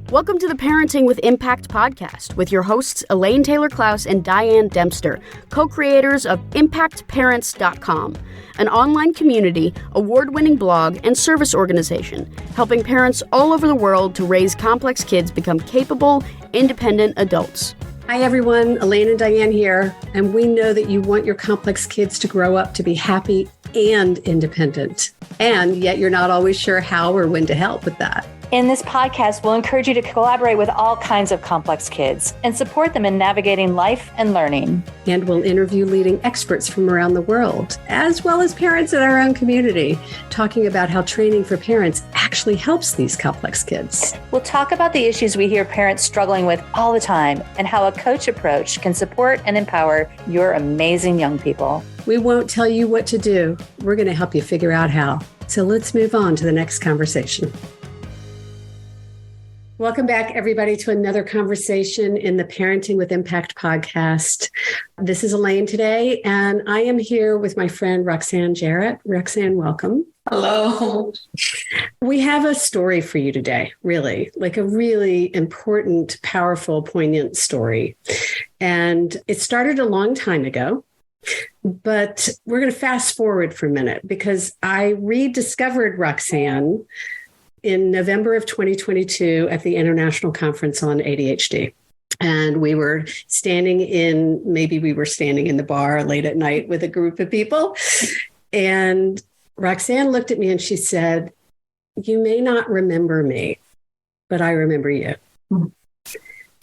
Welcome to the Parenting with Impact podcast with your hosts Elaine Taylor-Klaus and Diane Dempster, co-creators of ImpactParents.com, an online community, award-winning blog, and service organization helping parents all over the world to raise complex kids become capable, independent adults. Hi everyone, Elaine and Diane here, and we know that you want your complex kids to grow up to be happy and independent, and yet you're not always sure how or when to help with that. In this podcast, we'll encourage you to collaborate with all kinds of complex kids and support them in navigating life and learning. And we'll interview leading experts from around the world, as well as parents in our own community, talking about how training for parents actually helps these complex kids. We'll talk about the issues we hear parents struggling with all the time and how a coach approach can support and empower your amazing young people. We won't tell you what to do. We're going to help you figure out how. So let's move on to the next conversation. Welcome back, everybody, to another conversation in the Parenting with Impact podcast. This is Elaine today, and I am here with my friend Roxanne Jarrett. Roxanne, welcome. Hello. We have a story for you today, really, like a really important, powerful, poignant story. And it started a long time ago, but we're going to fast forward for a minute because I rediscovered Roxanne in November of 2022 at the International Conference on ADHD. And we were standing in the bar late at night with a group of people. And Roxanne looked at me and she said, "You may not remember me, but I remember you." Mm-hmm.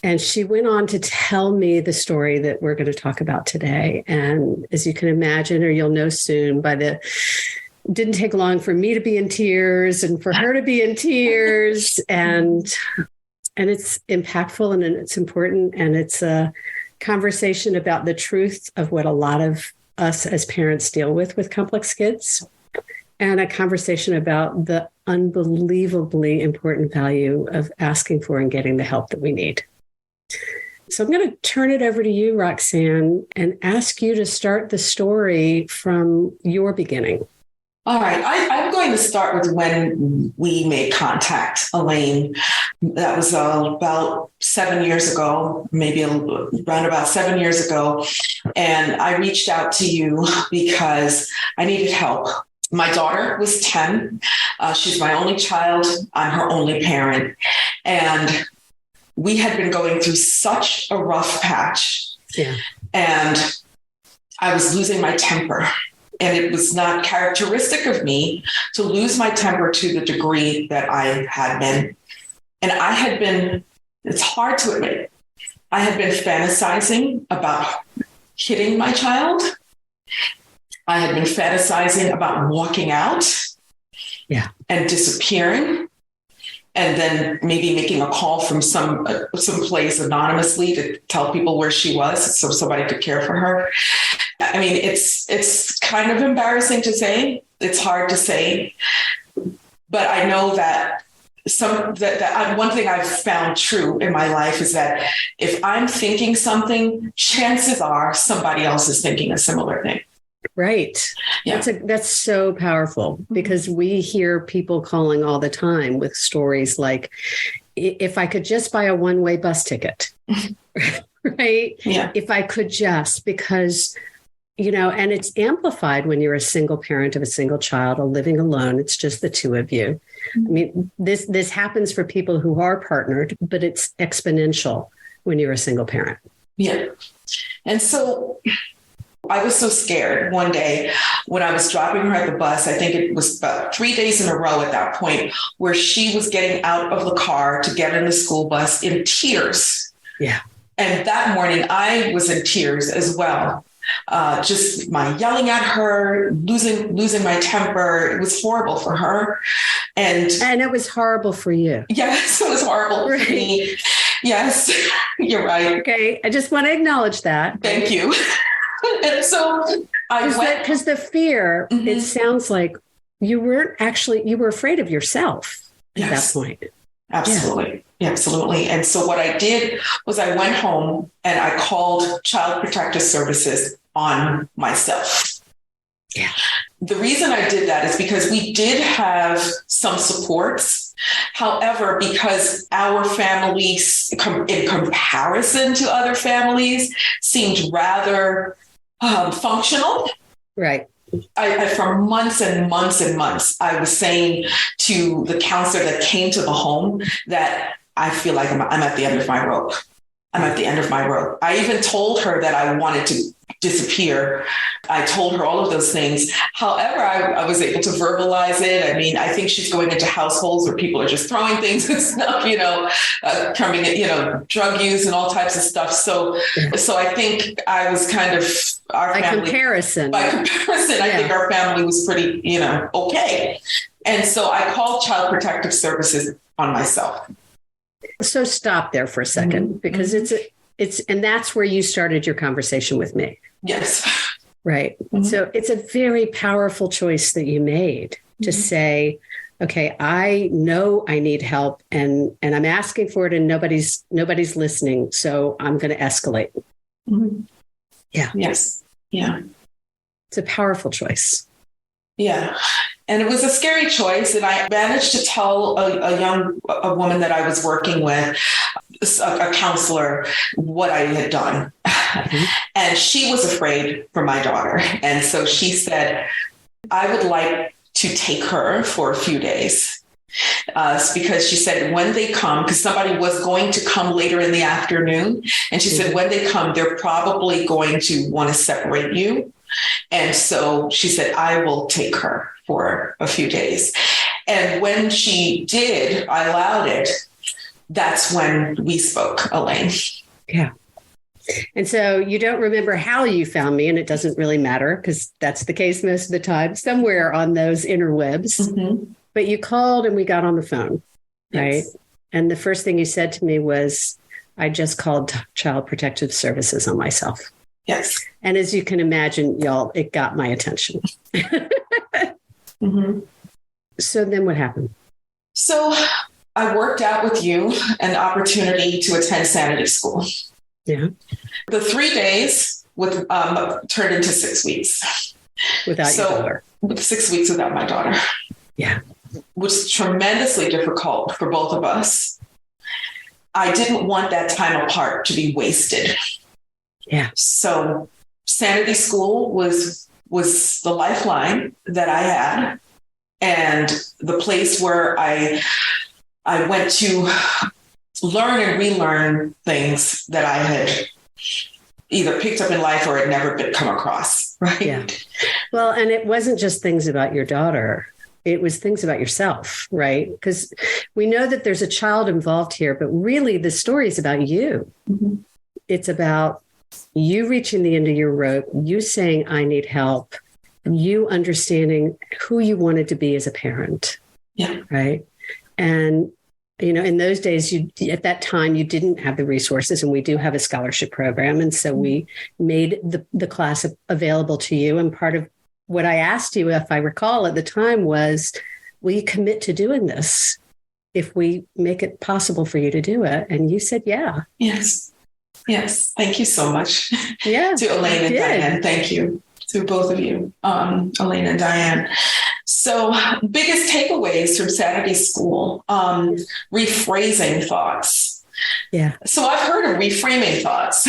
And she went on to tell me the story that we're going to talk about today. And as you can imagine, or you'll know soon, didn't take long for me to be in tears and for her to be in tears. And it's impactful and it's important. And it's a conversation about the truth of what a lot of us as parents deal with complex kids, and a conversation about the unbelievably important value of asking for and getting the help that we need. So I'm going to turn it over to you, Roxanne, and ask you to start the story from your beginning. All right. I'm going to start with when we made contact, Elaine. That was about 7 years ago, maybe around about 7 years ago. And I reached out to you because I needed help. My daughter was 10. She's my only child. I'm her only parent. And we had been going through such a rough patch. Yeah. And I was losing my temper. And it was not characteristic of me to lose my temper to the degree that I had been. And I had been, it's hard to admit, I had been fantasizing about hitting my child. I had been fantasizing about walking out and disappearing. And then maybe making a call from some place anonymously to tell people where she was so somebody could care for her. I mean, it's kind of embarrassing to say. It's hard to say. But I know that one thing I've found true in my life is that if I'm thinking something, chances are somebody else is thinking a similar thing. Right. Yeah. That's so powerful because we hear people calling all the time with stories like, if I could just buy a one-way bus ticket, right? Yeah. If I could just, because, and it's amplified when you're a single parent of a single child or living alone. It's just the two of you. Mm-hmm. I mean, this happens for people who are partnered, but it's exponential when you're a single parent. Yeah. And so I was so scared one day when I was dropping her at the bus. I think it was about 3 days in a row at that point where she was getting out of the car to get in the school bus in tears. Yeah. And that morning I was in tears as well. Just my yelling at her, losing my temper. It was horrible for her. And it was horrible for you. Yes, it was horrible for me. Yes, you're right. Okay. I just want to acknowledge that. Thank you. And so because the fear, mm-hmm. It sounds like you were afraid of yourself at that point. Absolutely. Yeah. Absolutely. And so what I did was I went home and I called Child Protective Services on myself. Yeah. the reason I did that is because we did have some supports. However, because our families, in comparison to other families, seemed rather functional. Right. I, for months and months and months, I was saying to the counselor that came to the home that I feel like I'm at the end of my rope. I'm at the end of my rope. I even told her that I wanted to disappear. I told her all of those things. However, I was able to verbalize it. I mean, I think she's going into households where people are just throwing things and stuff, coming in, drug use and all types of stuff. So I think I was kind of our by family. Comparison, I think our family was pretty, okay. And so I called Child Protective Services on myself. So stop there for a second, because and that's where you started your conversation with me. Yes. Right. Mm-hmm. So it's a very powerful choice that you made to say, okay, I know I need help and I'm asking for it and nobody's listening. So I'm going to escalate. Mm-hmm. Yeah. Yes. Yeah. It's a powerful choice. Yeah. And it was a scary choice. And I managed to tell a woman that I was working with, a counselor, what I had done. Mm-hmm. And she was afraid for my daughter. And so she said, I would like to take her for a few days. Because she said, when they come, because somebody was going to come later in the afternoon. And she said, when they come, they're probably going to want to separate you. And so she said, I will take her for a few days. And when she did, I allowed it. That's when we spoke, Elaine. Yeah. And so you don't remember how you found me, and it doesn't really matter because that's the case most of the time, somewhere on those interwebs. Mm-hmm. But you called and we got on the phone, right? Yes. And the first thing you said to me was, I just called Child Protective Services on myself. Yes. And as you can imagine, y'all, it got my attention. Mm-hmm. So then what happened? So I worked out with you an opportunity to attend Sanity School. Yeah. The 3 days turned into 6 weeks. Without your daughter. 6 weeks without my daughter. Yeah. Which was tremendously difficult for both of us. I didn't want that time apart to be wasted. Yeah. So Sanity School was the lifeline that I had, and the place where I went to learn and relearn things that I had either picked up in life or had never come across. Right. Yeah. Well, and it wasn't just things about your daughter. It was things about yourself, right? Because we know that there's a child involved here, but really the story is about you. Mm-hmm. It's about you reaching the end of your rope, you saying, I need help, you understanding who you wanted to be as a parent. Yeah. Right. And, in those days, at that time, you didn't have the resources, and we do have a scholarship program. And so we made the class available to you. And part of what I asked you, if I recall at the time, was, will you commit to doing this if we make it possible for you to do it? And you said, yeah. Yes. Yes. Thank you so much. Yeah. To Elaine and Diane. Thank you to both of you, Elaine and Diane. So biggest takeaways from Sanity School, rephrasing thoughts. Yeah. So I've heard of reframing thoughts.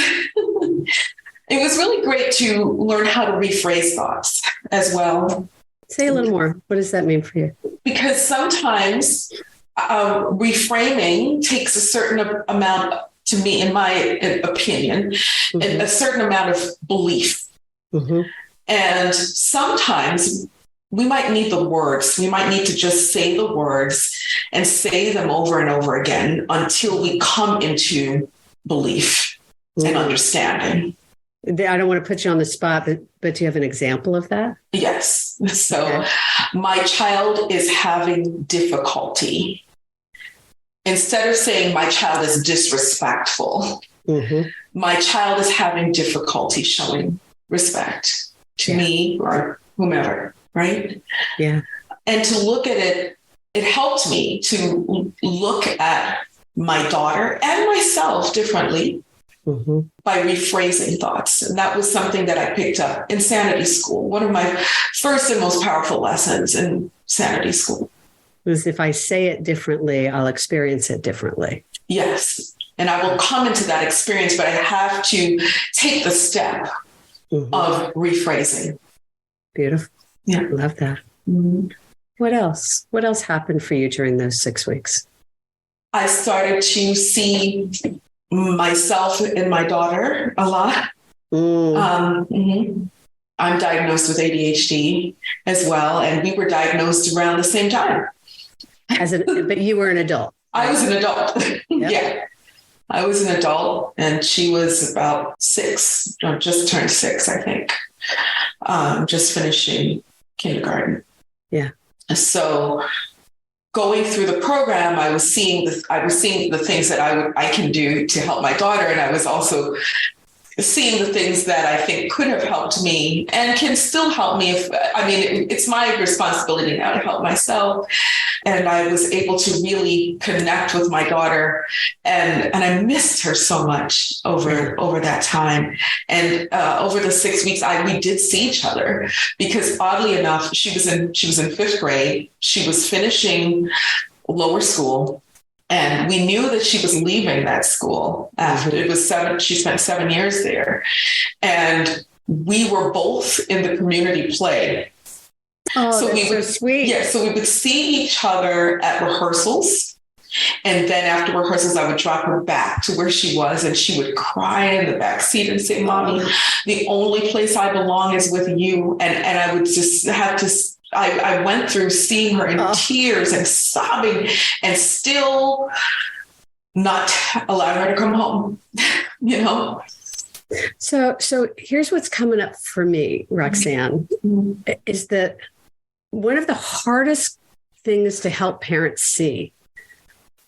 It was really great to learn how to rephrase thoughts as well. Say a little more. What does that mean for you? Because sometimes reframing takes a certain amount, to me, in my opinion, mm-hmm. a certain amount of belief. Mm-hmm. And sometimes we might need the words. We might need to just say the words and say them over and over again until we come into belief mm-hmm. and understanding. I don't want to put you on the spot, but do you have an example of that? Yes. So my child is having difficulty. Instead of saying my child is disrespectful, mm-hmm. my child is having difficulty showing respect to me or whomever, right? Yeah. And to look at it, it helped me to look at my daughter and myself differently by rephrasing thoughts. And that was something that I picked up in Sanity School. One of my first and most powerful lessons in Sanity School. Was if I say it differently, I'll experience it differently. Yes. And I will come into that experience, but I have to take the step of rephrasing. Beautiful. Yeah. Love that. What else? What else happened for you during those 6 weeks? I started to see myself in my daughter a lot. I'm diagnosed with ADHD as well, and we were diagnosed around the same time. But you were an adult. I was an adult. Yep. Yeah. I was an adult, and she was about 6, or just turned 6, I think. Just finishing kindergarten. Yeah. So going through the program, I was seeing the things that I can do to help my daughter, and I was also seeing the things that I think could have helped me and can still help me. It's my responsibility now to help myself. And I was able to really connect with my daughter, and I missed her so much over that time. And over the 6 weeks, we did see each other, because oddly enough, she was in 5th grade. She was finishing lower school. And we knew that she was leaving that school after it was 7. She spent 7 years there. And we were both in the community play. Oh, so that's so sweet. Yeah. So we would see each other at rehearsals. And then after rehearsals, I would drop her back to where she was, and she would cry in the back seat and say, "Mommy, the only place I belong is with you." And I would just have to, I went through seeing her in tears and sobbing, and still not allowing her to come home, So here's what's coming up for me, Roxanne, is that one of the hardest things to help parents see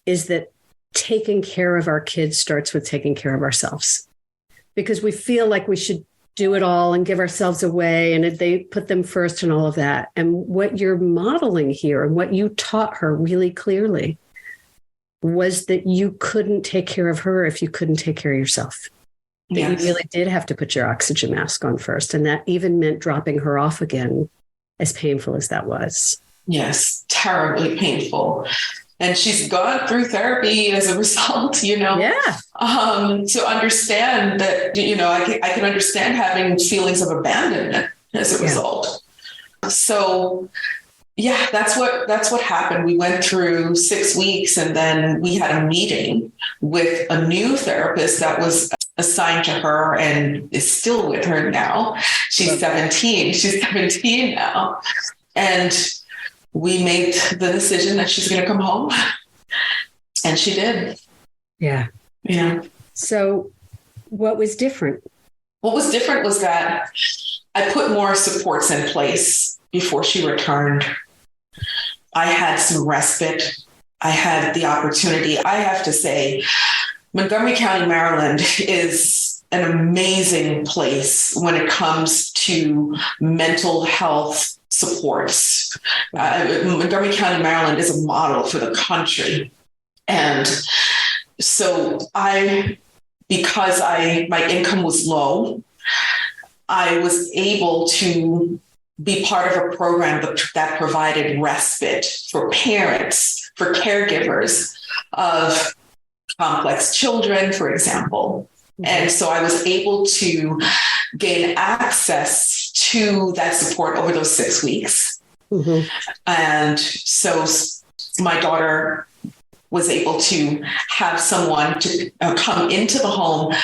is that taking care of our kids starts with taking care of ourselves, because we feel like we should do it all and give ourselves away, and they put them first and all of that. And what you're modeling here and what you taught her really clearly was that you couldn't take care of her if you couldn't take care of yourself. That you really did have to put your oxygen mask on first. And that even meant dropping her off again, as painful as that was. Yes, terribly painful. And she's gone through therapy as a result, Yeah. To understand that, I can understand having feelings of abandonment as a result. So, yeah, that's what happened. We went through 6 weeks, and then we had a meeting with a new therapist that was assigned to her and is still with her now. She's 17. She's 17 now. And we made the decision that she's going to come home. And she did. Yeah. Yeah. So what was different? What was different was that I put more supports in place before she returned. I had some respite. I had the opportunity. I have to say, Montgomery County, Maryland is an amazing place when it comes to mental health supports. Montgomery County, Maryland is a model for the country. And so because my income was low, I was able to be part of a program that provided respite for parents, for caregivers of complex children, for example. And so I was able to gain access to that support over those 6 weeks. And so my daughter was able to have someone to come into the home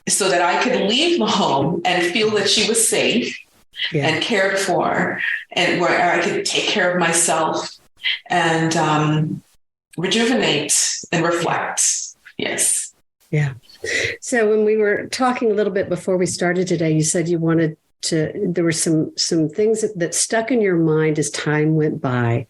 so that I could leave the home and feel that she was safe and cared for, and where I could take care of myself and rejuvenate and reflect. Yes. Yeah. So when we were talking a little bit before we started today, you said you wanted there were some things that stuck in your mind as time went by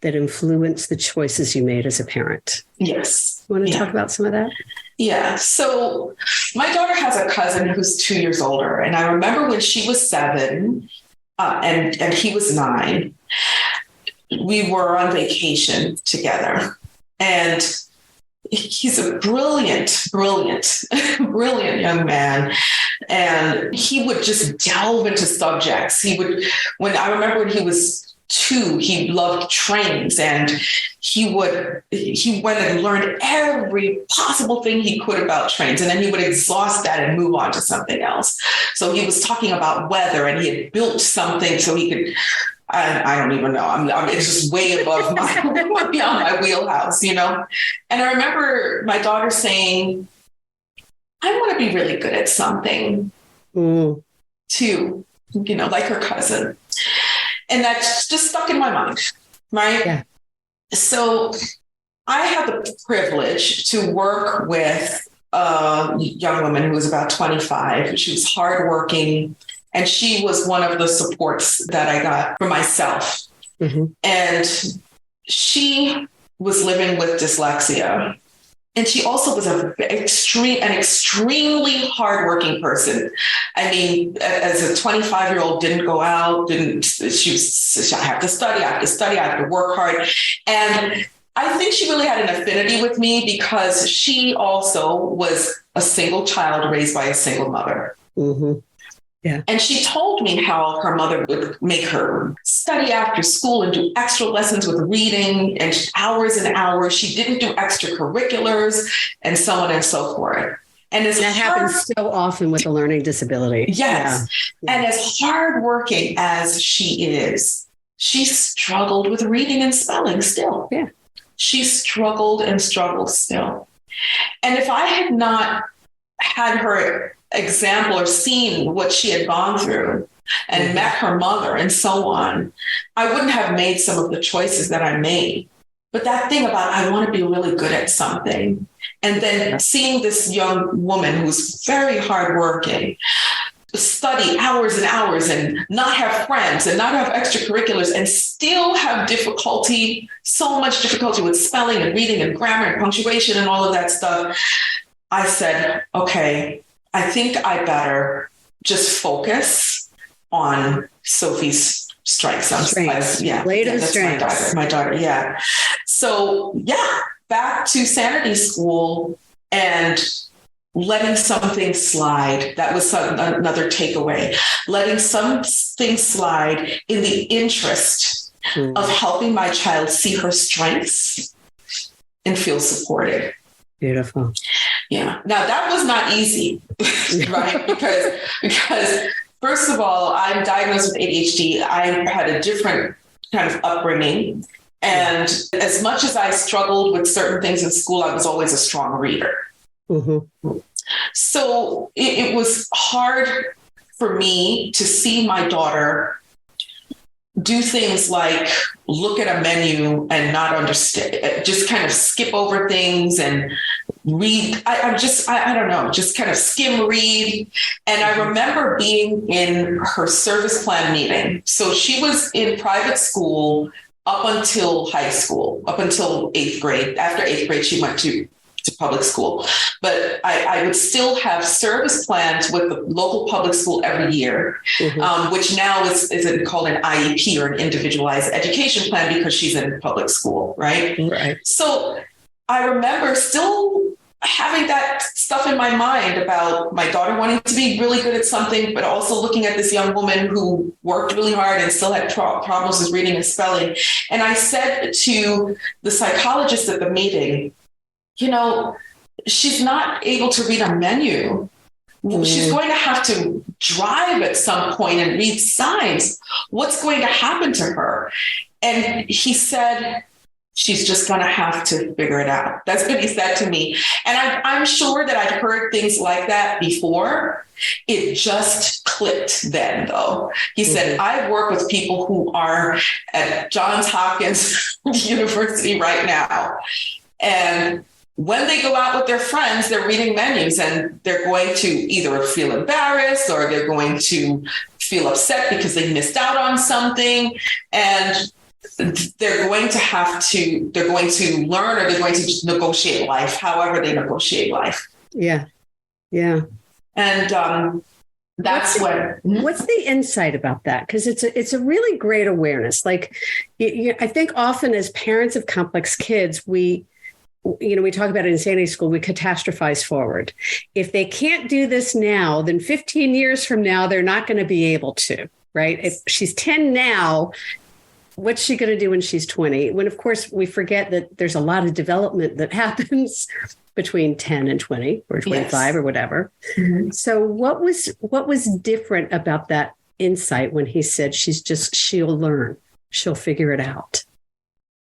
that influenced the choices you made as a parent. Yes. You want to talk about some of that? Yeah. So my daughter has a cousin who's 2 years older. And I remember when she was 7 and he was 9, we were on vacation together. And he's a brilliant, brilliant young man. And he would just delve into subjects. I remember when he was 2, he loved trains, and he went and learned every possible thing he could about trains. And then he would exhaust that and move on to something else. So he was talking about weather, and he had built something so he could, I don't even know. It's just way above beyond my wheelhouse, And I remember my daughter saying, I want to be really good at something too, like her cousin. And that's just stuck in my mind, right? Yeah. So I had the privilege to work with a young woman who was about 25. She was hardworking, and she was one of the supports that I got for myself. Mm-hmm. And she was living with dyslexia. And she also was an extremely hardworking person. I mean, as a 25-year-old, didn't go out, I have to study, I have to work hard. And I think she really had an affinity with me because she also was a single child raised by a single mother. Mm-hmm. Yeah. And she told me how her mother would make her study after school and do extra lessons with reading and hours and hours. She didn't do extracurriculars and so on and so forth. And that happens so often with a learning disability. Yes. Yeah. And as hardworking as she is, she struggled with reading and spelling still. Yeah. She struggled and struggled still. And if I had not had her example or seen what she had gone through and met her mother and so on, I wouldn't have made some of the choices that I made. But that thing about I want to be really good at something, and then seeing this young woman who's very hardworking study hours and hours and not have friends and not have extracurriculars and still have so much difficulty with spelling and reading and grammar and punctuation and all of that stuff, I said, okay, I think I better just focus on Sophie's strengths. My daughter. Yeah. So back to Sanity School and letting something slide. That was another takeaway. Letting something slide in the interest of helping my child see her strengths and feel supported. Beautiful. Yeah. Now that was not easy, right? Because first of all, I'm diagnosed with ADHD. I had a different kind of upbringing. And as much as I struggled with certain things in school, I was always a strong reader. Mm-hmm. So it was hard for me to see my daughter do things like look at a menu and not understand, just kind of skip over things and read. I don't know, just kind of skim read. And I remember being in her service plan meeting. So she was in private school up until high school, up until 8th grade. After 8th grade, she went to public school. But I would still have service plans with the local public school every year, which now is called an IEP or an individualized education plan because she's in public school, right? Right. So I remember still having that stuff in my mind about my daughter wanting to be really good at something, but also looking at this young woman who worked really hard and still had problems with reading and spelling. And I said to the psychologist at the meeting, she's not able to read a menu. She's going to have to drive at some point and read signs. What's going to happen to her? And he said, she's just going to have to figure it out. That's what he said to me. And I'm sure that I'd heard things like that before. It just clicked then, though. He said, I work with people who are at Johns Hopkins University right now. And when they go out with their friends, they're reading menus and they're going to either feel embarrassed or they're going to feel upset because they missed out on something. And they're going to learn or they're going to just negotiate life, however they negotiate life. Yeah. Yeah. And that's what's the insight about that? Because it's a really great awareness. Like, I think often as parents of complex kids, we we talk about it in Sanity School, we catastrophize forward. If they can't do this now, then 15 years from now, they're not going to be able to, right? If she's 10 now, what's she going to do when she's 20? When, of course, we forget that there's a lot of development that happens between 10 and 20 or 25 or whatever. Mm-hmm. So what was different about that insight when he said she'll learn, she'll figure it out?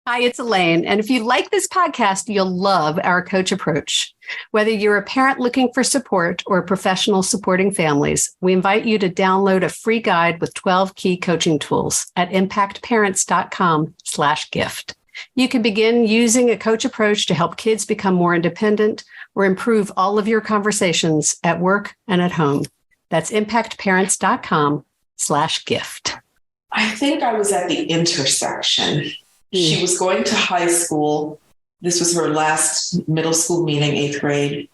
Hi, it's Elaine. And if you like this podcast, you'll love our coach approach. Whether you're a parent looking for support or a professional supporting families, we invite you to download a free guide with 12 key coaching tools at impactparents.com/gift. You can begin using a coach approach to help kids become more independent or improve all of your conversations at work and at home. That's impactparents.com/gift. I think I was at the intersection. She was going to high school. This was her last middle school meeting, 8th grade.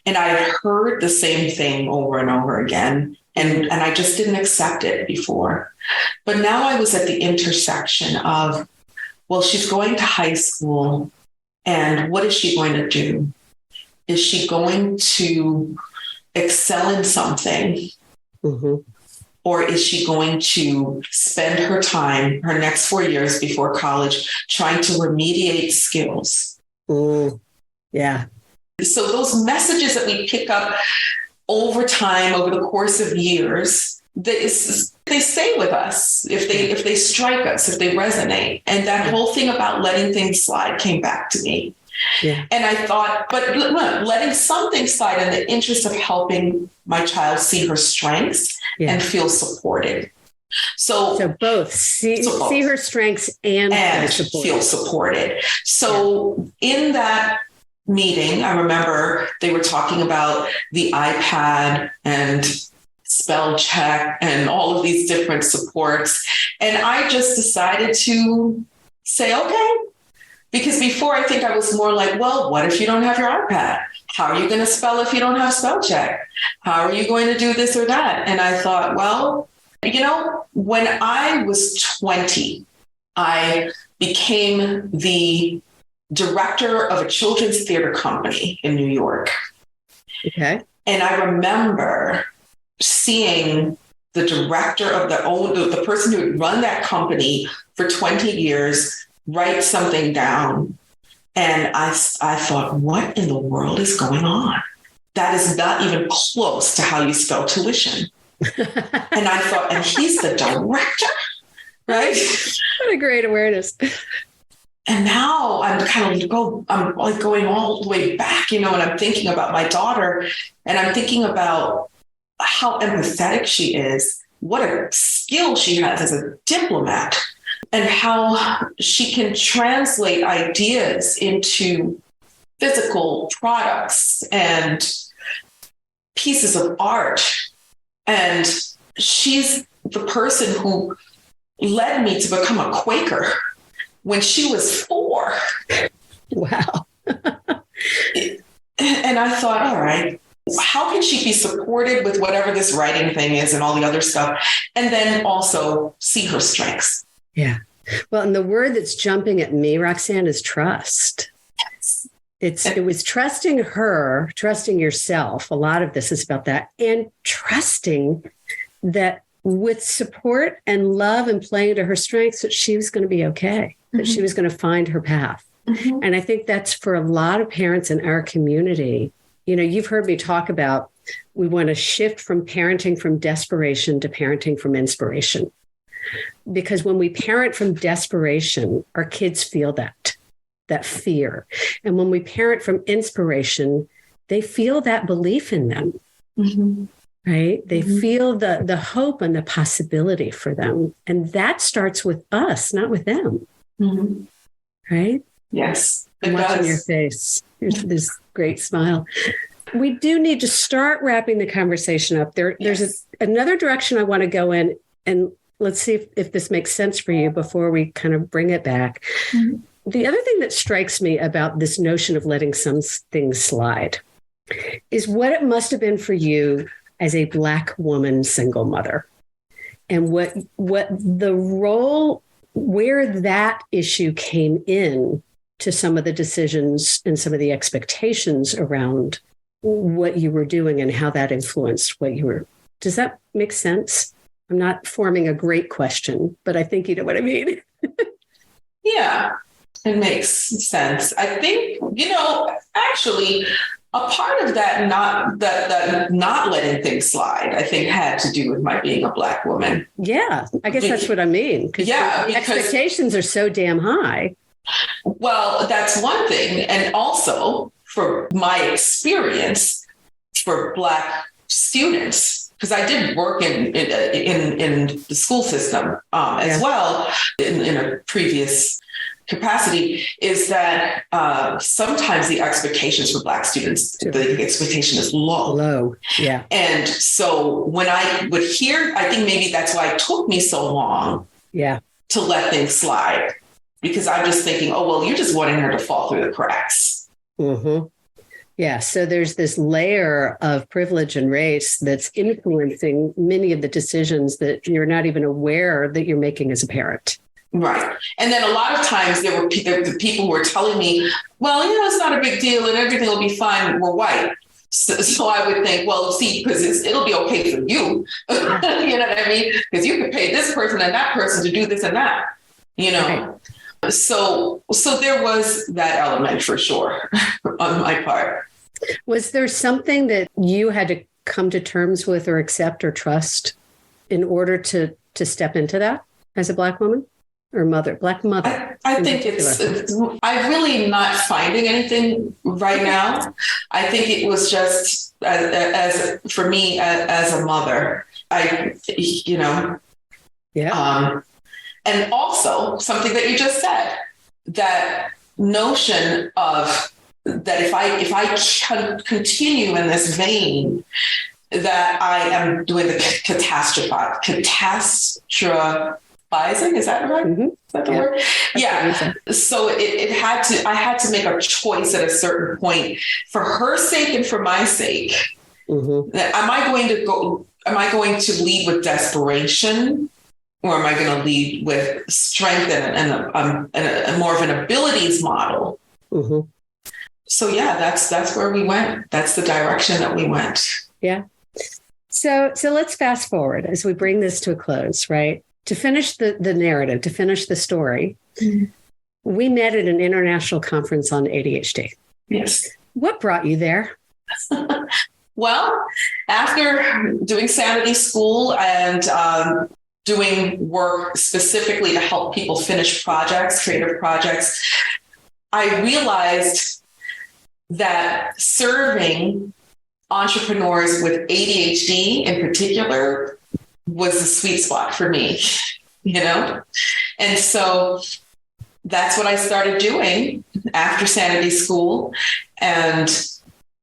And I had heard the same thing over and over again. And I just didn't accept it before. But now I was at the intersection of, well, she's going to high school. And what is she going to do? Is she going to excel in something? Mm-hmm. Or is she going to spend her time, her next 4 years before college, trying to remediate skills? Yeah. So those messages that we pick up over time, over the course of years, they stay with us if they strike us, if they resonate. And that whole thing about letting things slide came back to me. Yeah. And I thought, but letting something slide in the interest of helping my child see her strengths and feel supported. So both see her strengths and feel supported. So in that meeting, I remember they were talking about the iPad and spell check and all of these different supports. And I just decided to say, okay. Because before, I think I was more like, well, what if you don't have your iPad? How are you going to spell if you don't have spell check? How are you going to do this or that? And I thought, well, when I was 20, I became the director of a children's theater company in New York. Okay. And I remember seeing the director of the person who had run that company for 20 years write something down. And I thought, what in the world is going on? That is not even close to how you spell tuition. And I thought, and he's the director, right? What a great awareness. And now I'm going all the way back, and I'm thinking about my daughter, and I'm thinking about how empathetic she is, what a skill she has as a diplomat, and how she can translate ideas into physical products and pieces of art. And she's the person who led me to become a Quaker when she was 4. Wow. And I thought, all right, how can she be supported with whatever this writing thing is and all the other stuff, and then also see her strengths? Yeah. Well, and the word that's jumping at me, Roxanne, is trust. Yes. It was trusting her, trusting yourself. A lot of this is about that. And trusting that with support and love and playing to her strengths, that she was going to be okay, that she was going to find her path. Mm-hmm. And I think that's for a lot of parents in our community. You've heard me talk about, we want to shift from parenting from desperation to parenting from inspiration. Because when we parent from desperation, our kids feel that fear. And when we parent from inspiration, they feel that belief in them, right? They feel the hope and the possibility for them. And that starts with us, not with them, right? Yes, I'm watching your face. There's this great smile. We do need to start wrapping the conversation up. There's another direction I want to go in, and let's see if this makes sense for you before we kind of bring it back. Mm-hmm. The other thing that strikes me about this notion of letting some things slide is what it must have been for you as a Black woman, single mother, and what the role where that issue came in to some of the decisions and some of the expectations around what you were doing and how that influenced what you were. Does that make sense? I'm not forming a great question, but I think you know what I mean. Yeah, it makes sense. I think, actually, a part of that not letting things slide, I think, had to do with my being a Black woman. Yeah, I guess that's what I mean. Yeah, because expectations are so damn high. Well, that's one thing. And also, for my experience for Black students, because I did work in the school system as well in a previous capacity, is that sometimes the expectations for Black students, the expectation is low. Low, yeah. And so when I would hear, I think maybe that's why it took me so long to let things slide, because I'm just thinking, oh, well, you're just wanting her to fall through the cracks. Mm-hmm. Yeah. So there's this layer of privilege and race that's influencing many of the decisions that you're not even aware that you're making as a parent. Right. And then a lot of times there were the people who were telling me, well, it's not a big deal and everything will be fine. We're white. So I would think, well, see, because it'll be okay for you. You know what I mean? Because you could pay this person and that person to do this and that, Right. So there was that element for sure on my part. Was there something that you had to come to terms with or accept or trust in order to step into that as a Black woman or Black mother? I think I'm really not finding anything right now. I think it was just as for me as a mother, and also something that you just said, that notion of that if I continue in this vein, that I am doing the catastrophizing. Is that right? Mm-hmm. Is that the word? Yeah. So I had to make a choice at a certain point for her sake and for my sake. Mm-hmm. That am I going to lead with desperation? Or am I going to lead with strength and a more of an abilities model? Mm-hmm. So yeah, that's where we went. That's the direction that we went. Yeah. So let's fast forward as we bring this to a close, right? To finish the narrative, to finish the story, mm-hmm. We met at an international conference on ADHD. Yes. What brought you there? Well, after doing Sanity School and doing work specifically to help people finish projects, creative projects, I realized that serving entrepreneurs with ADHD in particular was the sweet spot for me, And so that's what I started doing after Sanity School. And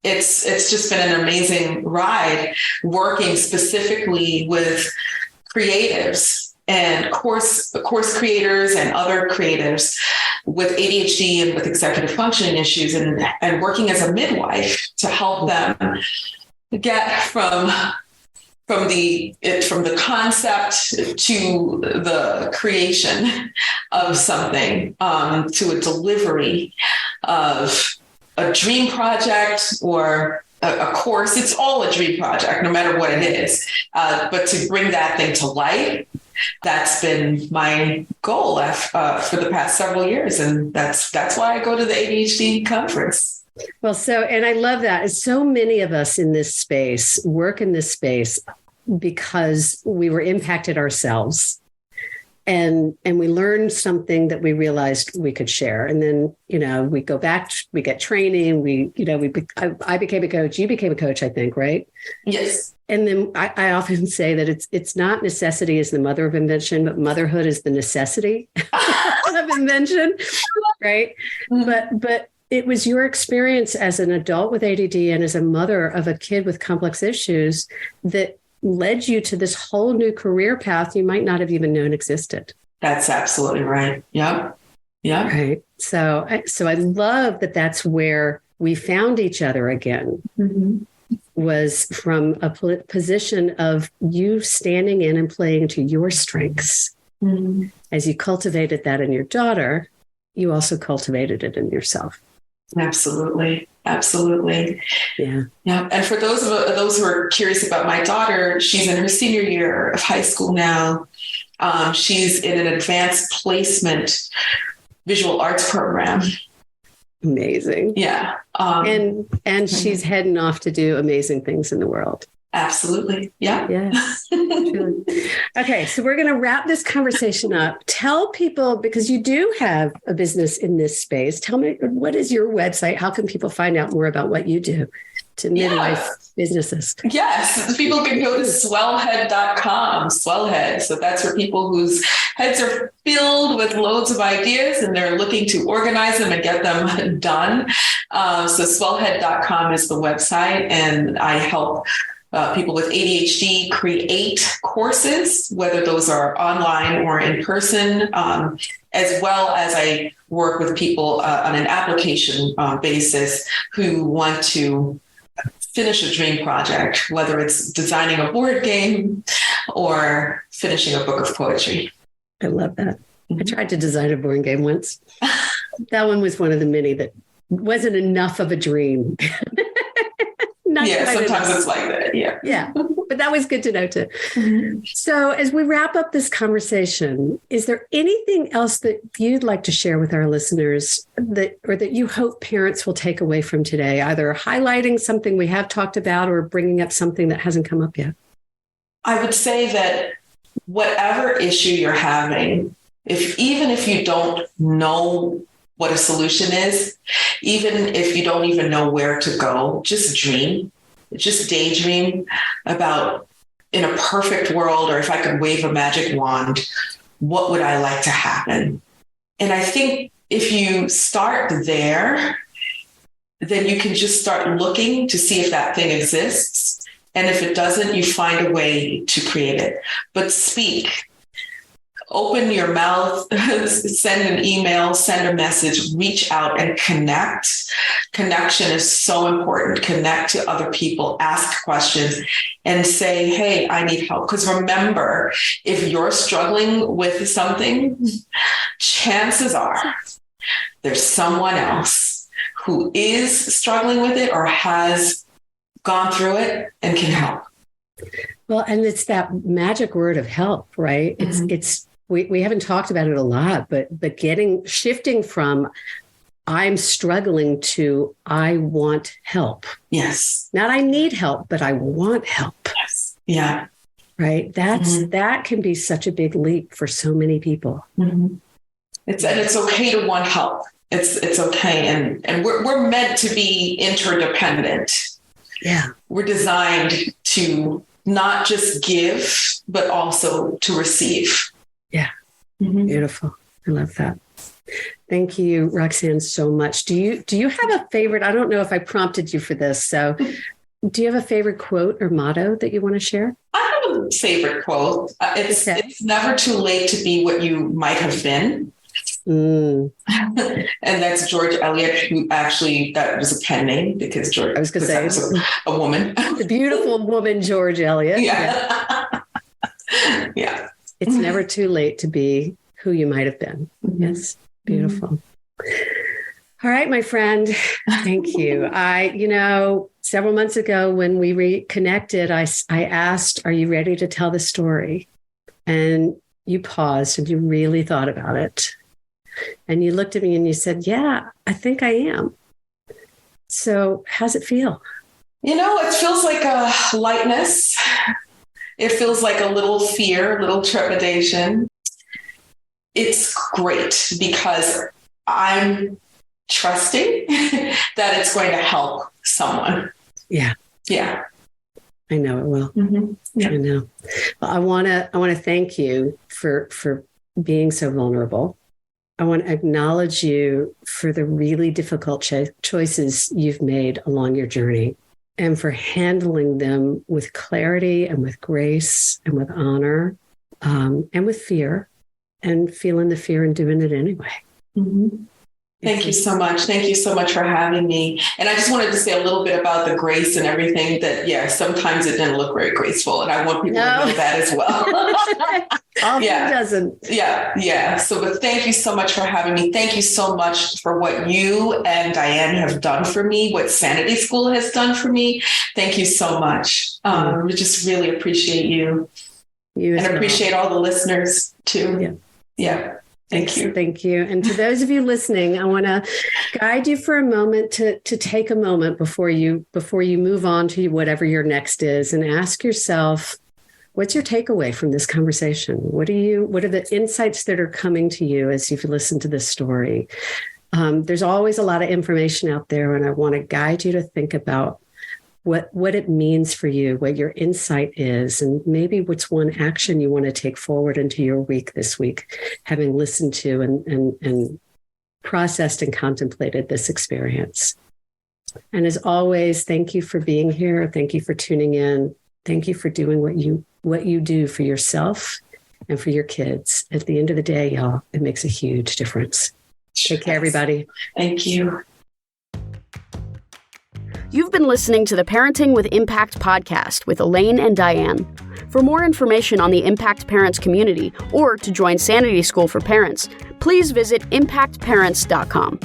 it's just been an amazing ride working specifically with creatives and course creators and other creatives with ADHD and with executive functioning issues and working as a midwife to help them get from the concept to the creation of something, to a delivery of a dream project or a course. It's all a dream project, no matter what it is. But to bring that thing to life, that's been my goal for the past several years. And that's why I go to the ADHD conference. Well, and I love that. So many of us in this space work in this space because we were impacted ourselves. And we learned something that we realized we could share. And then, we go back, we get training. I became a coach. You became a coach, I think, right? Yes. And then I often say that it's not necessity is the mother of invention, but motherhood is the necessity of invention, right? Mm-hmm. But it was your experience as an adult with ADD and as a mother of a kid with complex issues that led you to this whole new career path you might not have even known existed. That's absolutely right. Yep. Yeah. Right. So I love that that's where we found each other again, mm-hmm. was from a position of you standing in and playing to your strengths. Mm-hmm. As you cultivated that in your daughter, you also cultivated it in yourself. Absolutely. Absolutely. Yeah. Yeah. And for those who are curious about my daughter, she's in her senior year of high school now. She's in an advanced placement visual arts program. Amazing. Yeah. And she's heading off to do amazing things in the world. Absolutely. Yeah. Yeah. Truly. Okay. So we're going to wrap this conversation up. Tell people, because you do have a business in this space. Tell me, what is your website? How can people find out more about what you do to midlife businesses? Yes. People can go to swellhead.com, swellhead. So that's for people whose heads are filled with loads of ideas and they're looking to organize them and get them done. So swellhead.com is the website, and I help people with ADHD create courses, whether those are online or in person, as well as I work with people on an application basis who want to finish a dream project, whether it's designing a board game or finishing a book of poetry. I love that. I tried to design a board game once. That one was one of the many that wasn't enough of a dream. Sometimes it's like that. Yeah. Yeah. But that was good to know too. Mm-hmm. So as we wrap up this conversation, is there anything else that you'd like to share with our listeners that you hope parents will take away from today, either highlighting something we have talked about or bringing up something that hasn't come up yet? I would say that whatever issue you're having, even if you don't know what a solution is, even if you don't even know where to go, just daydream about, in a perfect world, or if I could wave a magic wand, what would I like to happen? And I think if you start there, then you can just start looking to see if that thing exists. And if it doesn't, you find a way to create it. But speak. Open your mouth, send an email, send a message, reach out and connect. Connection is so important. Connect to other people, ask questions, and say, hey, I need help. Because remember, if you're struggling with something, chances are there's someone else who is struggling with it or has gone through it and can help. Well, and it's that magic word of help, right? Mm-hmm. We haven't talked about it a lot, but shifting from I'm struggling to I want help. Yes. Not I need help, but I want help. Yes. Yeah. Right. That can be such a big leap for so many people. Mm-hmm. It's okay to want help. It's okay. And we're meant to be interdependent. Yeah. We're designed to not just give, but also to receive. Yeah. Mm-hmm. Beautiful. I love that. Thank you, Roxanne, so much. Do you have a favorite? I don't know if I prompted you for this. So do you have a favorite quote or motto that you want to share? I have a favorite quote. It's never too late to be what you might have been. Mm. And that's George Eliot, who actually, that was a pen name because George, I was going to say, was a woman. The beautiful woman, George Eliot. Yeah. Yeah. It's never too late to be who you might have been. Mm-hmm. Yes. Beautiful. Mm-hmm. All right, my friend. Thank you. Several months ago when we reconnected, I asked, are you ready to tell the story? And you paused and you really thought about it. And you looked at me and you said, yeah, I think I am. So how's it feel? It feels like a lightness. It feels like a little fear, a little trepidation. It's great because I'm trusting that it's going to help someone. Yeah. Yeah. I know it will. Mm-hmm. Yeah. I know. Well, I want to thank you for being so vulnerable. I want to acknowledge you for the really difficult choices you've made along your journey, and for handling them with clarity and with grace and with honor, and with fear, and feeling the fear and doing it anyway. Mm-hmm. Thank you so much. Thank you so much for having me. And I just wanted to say a little bit about the grace and everything that, sometimes it didn't look very graceful. And I want people to know that as well. Often doesn't. Yeah. So, but thank you so much for having me. Thank you so much for what you and Diane have done for me, what Sanity School has done for me. Thank you so much. We just really appreciate you and appreciate all the listeners too. Yeah. Thank you. Thank you. And to those of you listening, I want to guide you for a moment to take a moment before you move on to whatever your next is, and ask yourself, what's your takeaway from this conversation? What are the insights that are coming to you as you've listened to this story? There's always a lot of information out there, and I want to guide you to think about what it means for you, what your insight is, and maybe what's one action you want to take forward into your week this week, having listened to and processed and contemplated this experience. And as always, thank you for being here. Thank you for tuning in. Thank you for doing what you do for yourself and for your kids. At the end of the day, y'all, it makes a huge difference. Take care, everybody. Thank you. You've been listening to the Parenting with Impact podcast with Elaine and Diane. For more information on the Impact Parents community or to join Sanity School for Parents, please visit impactparents.com.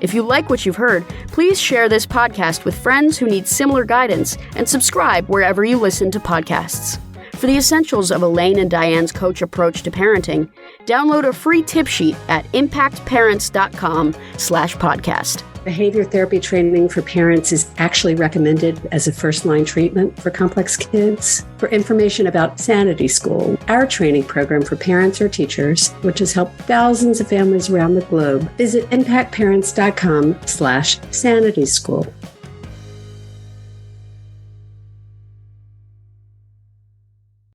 If you like what you've heard, please share this podcast with friends who need similar guidance and subscribe wherever you listen to podcasts. For the essentials of Elaine and Diane's coach approach to parenting, download a free tip sheet at impactparents.com/podcast. Behavior therapy training for parents is actually recommended as a first-line treatment for complex kids. For information about Sanity School, our training program for parents or teachers, which has helped thousands of families around the globe, visit impactparents.com/sanityschool.